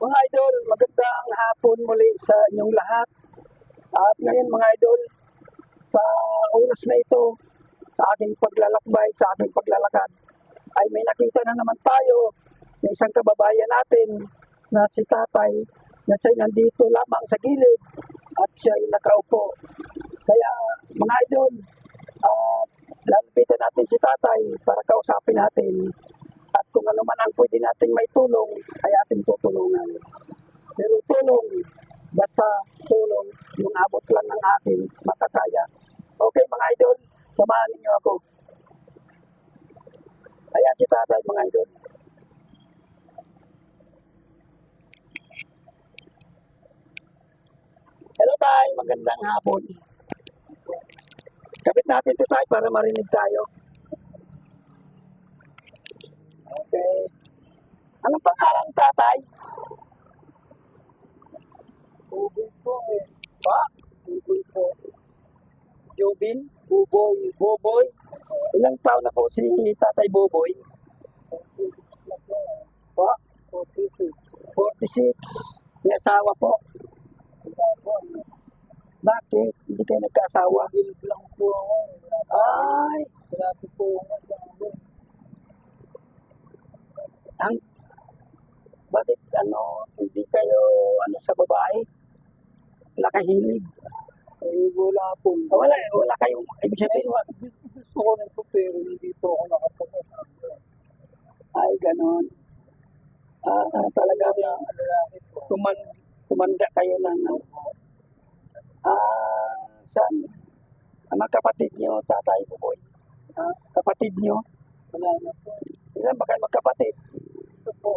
Mga idol, magandang hapon muli sa inyong lahat. At ngayon mga idol, sa oras na ito, sa aking paglalakbay, sa aking paglalakad, ay may nakita na naman tayo na isang kababayan natin na si Tatay na siya nandito lamang sa gilid at siya ay nakaupo. Kaya mga idol, lalapitan natin si Tatay para kausapin natin. At kung ano man ang pwede nating may tulong, ay ating tutulungan. Pero tulong, basta tulong, yung abot lang ng ating makakaya. Okay mga idol, samahan ninyo ako. Ayan si Tatay mga idol. Hello Tay, magandang hapon. Kapit natin ito Tay para marinig tayo. Okay. Anong pangalan Tatay? Buboy po eh. Pa? Buboy po. Jobin? Buboy. Buboy? Ilang taon na po si Tatay Buboy? 46 po. 46. 46. May asawa po? Bakit? Hindi kayo nagkasawa? Bilib lang po ako. Ay! Grabe po ang asawa. Bakit hindi kayo sa babae? Wala kahilig? Wala po. Wala kayong, ibig sabihin, gusto ko nito pero hindi po ako nakapag-asawa. Ay, ganon. Talagang tumanda kayo ng saan? Ang mga kapatid nyo, Tatay Buboy? Kapatid nyo? Wala na po. Ilan ba kayo magkapatid? Ito po.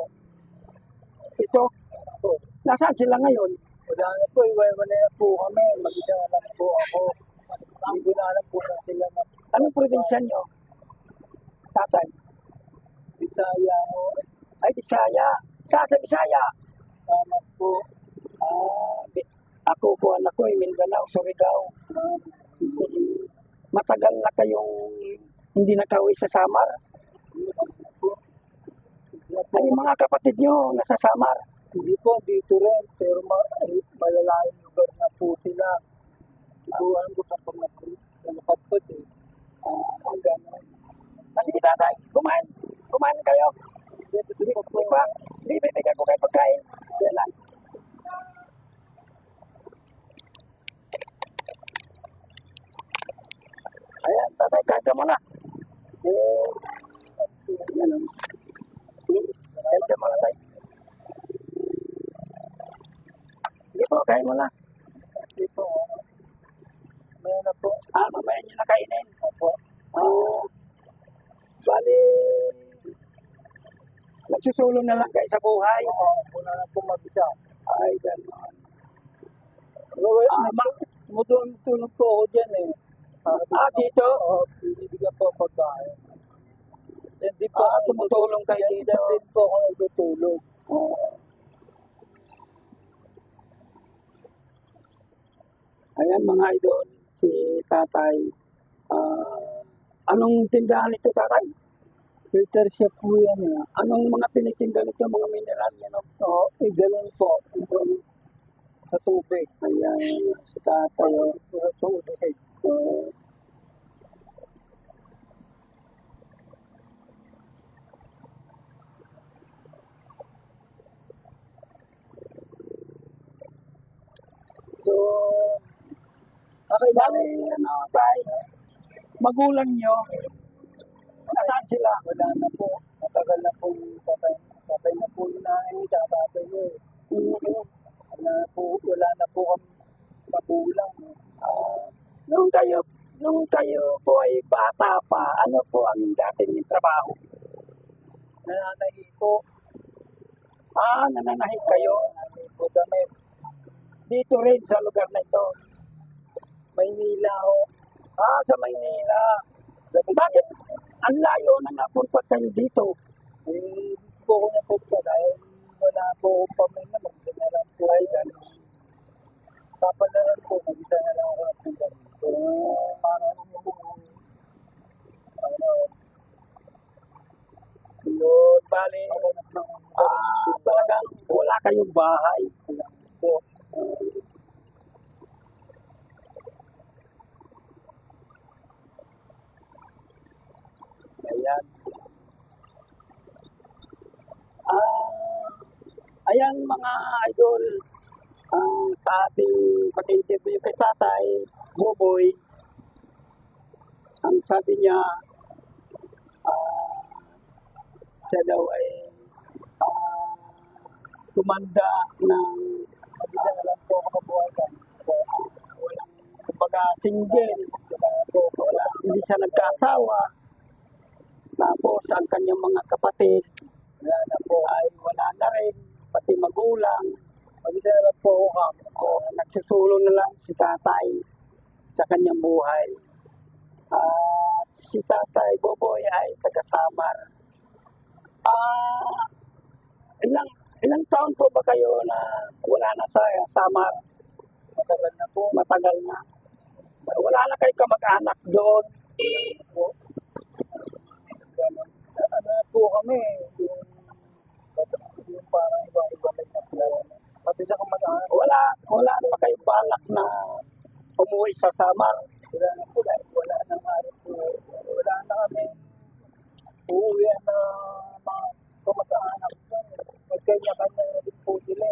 Ito? Ito. Nasaan sila ngayon? Wala na po. Iwan na po kami. Mag-isa na lang po ako. Hindi ko na alam po na sila na. Anong probinsya nyo? Tatay? Bisaya po. Ay, Bisaya. Saan sa Bisaya? Tama po. Ako po, anak ko, Mindanao, Surigao. Matagal na kayong hindi nakauwi sa Samar? Ay, mga kapatid nyo, nasa Samar? Hindi po, dito rin. Pero malalayong lugar na po sila. Iguan ko sa pangapagpad eh. Ang gano'n. Sige Tatay, kumain. Kumain kayo. Hindi, bibigyan ko kayo pagkain. Yan lang. Ayan, Tatay, kaga mo na. Kaga mo na, Tay. Hindi po, kain mo na. Hindi po. Mamaya na po. Mamaya nyo na kainin. Opo. Bali, nagsusulong na lang kayo sa buhay. Oo, muna na po mag-isa. Ay, gano'n. Tulog po ako dyan eh. Dito? Oo, binibigyan po pagkain. Hindi po tumutulong kayo dito. Hindi po ako nagtutulog. Ayan mga idol, si Tatay. Anong tindahan ito, Tatay? Filter shop po yan. Anong mga tinitinda nito, mga mineral yan? Oo, ganun po. Sa tubig. Ayan, si Tatay. Sa tubig. So, okay, bali, Tay, magulang nyo, nasaan sila? Wala na po. Matagal na po patay na po yung nanay ni tatay nyo. Wala na po kami magulang. Nung kayo po ay bata pa, ano po ang dating trabaho? Nananahi po. Nananahi kayo? Nananahi po kami. Dito rin sa lugar na ito. Maynila o. Sa Maynila. Bakit ang layo na napunta kayo dito? Hindi po ako napunta dahil wala po akong pamilya. Mag-isa na lang po. Ay, gano'n. Papa na lang po. Mag-isa na lang ako napunta dito. Yun, bali. Talagang wala kayong bahay. Wala po. Ayan. Ayan mga idol, sa ating pag-interview kay Tatay Boboy, ang sabi niya, siya daw ay tumanda ng mag-isa na lang po kabuhayan. Walang, kumbaga, single, hindi siya nagkasawa. Tapos ang kanyang mga kapatid, ay wala na rin, pati magulang. Mag-isa na lang po ako. Nagsusulo na lang si tatay sa kanyang buhay. At si Tatay Boboy ay taga-Samar. Ilang taon po ba kayo na wala na sa Samar? Matagal na po. Matagal na. Wala na kayo kamag-anak doon? Ano po kami, yung parang iba-iba na pati sa kamag-anak. Wala na kayo balak na umuwi sa Samar? Wala na po, wala na nga rin po. Wala na kami uuwi na mga kamag-anak doon. Magkanya-kanya rin po sila.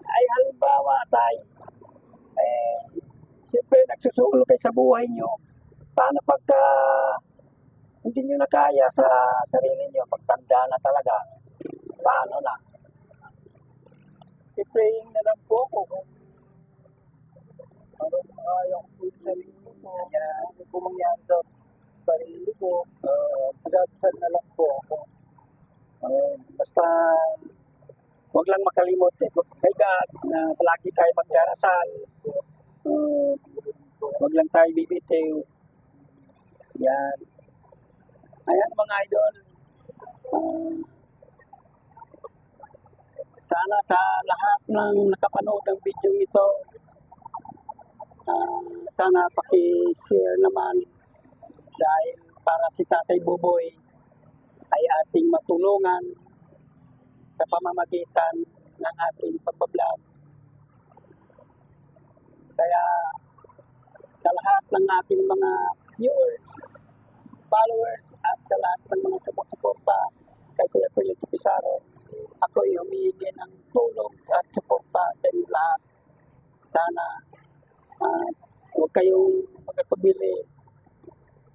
Ay halimbawa tayo, siyempre nagsusulo kayo sa buhay nyo. Paano pagka hindi nyo na kaya sa sarili nyo, pagtanda na talaga, paano na? I-praying na lang po ako kung ayaw ko yung sarili ko. Kaya hindi ko mangyari sa sarili ko. Pag-aasal na lang po ako. Basta huwag lang makalimot kay God na palagi tayo magdarasal. Huwag lang tayo bibitiw. Yan. Ayan mga idol. Sana sa lahat ng nakapanood ng video ito, sana paki-share naman dahil para si Tatay Boboy ay ating matulungan sa pamamagitan ng ating pagbablog. Kaya sa lahat ng ating mga viewers, followers, at sa lahat ng mga sumusuporta kay Kuya Pilito Pizarro, ako ay humihingi ng tulong at suporta sa inyo lahat. Sana huwag kayong magpabili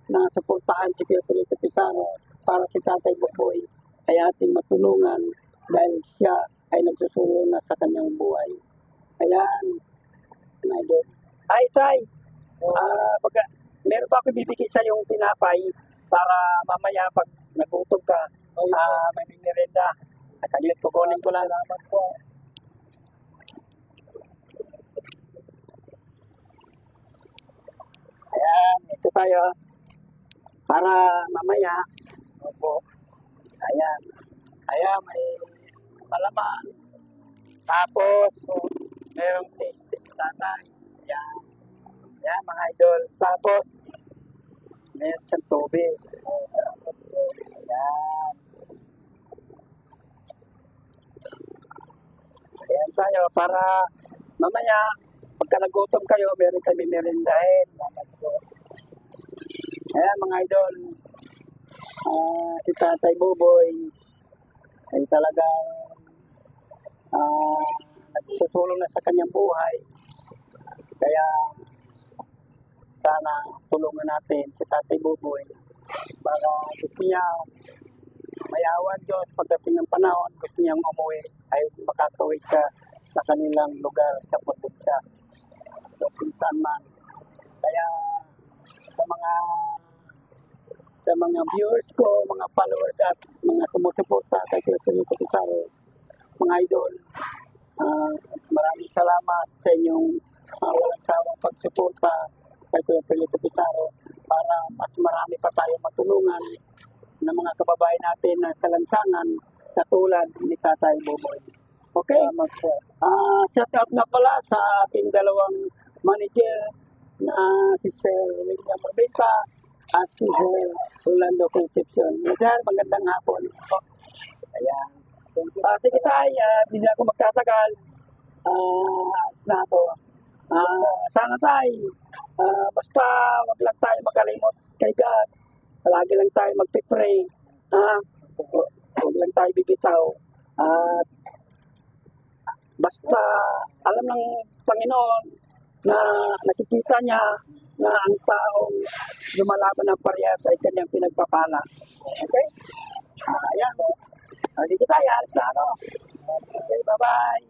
na suportahan si Kuya Pilito Pizarro para si Tatay Boboy ay ating matulungan dahil siya ay nagsusulo na sa kanyang buhay. Ayan, idol. Ay, Tay, meron pa ako bibigay sa yung tinapay para mamaya pag nagutom ka, may merenda. At aglit ko kunin ko lang. Salamat po. Ayan, ito tayo. Para mamaya, ayan, may palaman. Tapos, merong taste si tatay. Ayan. Ayan, mga idol. Tapos, meron siyang tubig. Ayan. Ayan tayo para mamaya, pagka nagutom kayo, meron kami merindahin. Ayan mga idol, si Tatay Boboy ay talagang nagsusulong na sa kanyang buhay. Kaya sana tulungan natin si Tatay Boboy para gusto niya mayawan Diyos pagdating ng panahon, gusto niyang umuwi ay makakawin siya sa kanilang lugar sa probinsya. So, pinsan man. Kaya sa mga viewers ko, mga followers at mga sumusuporta kay Kuya Pilito Pizarro, mga idol, maraming salamat sa inyong walang sawang pagsuporta kay Kuya Pilito Pizarro para mas marami pa tayo matulungan ng mga kababayan natin na sa lansangan katulad ni Tatay Boboy. Okay? Shout out na pala sa ating dalawang manager na si Sir William Marbita at si Sir Rolando Concepcion. Sir, magandang hapon. Ayan. Sige tay, hindi na ako magtatagal. Alis na ako. Sana tay, basta wag lang tayo magalimot kay God. Palagi lang tayo magpipray. Huwag lang tayo bibitaw. At basta alam ng Panginoon na nakikita niya na ang taong lumalaban ng parehas ay kanyang pinagpapala. Okay? Ayan o. Sige tayo, alis na ako. Okay, bye-bye.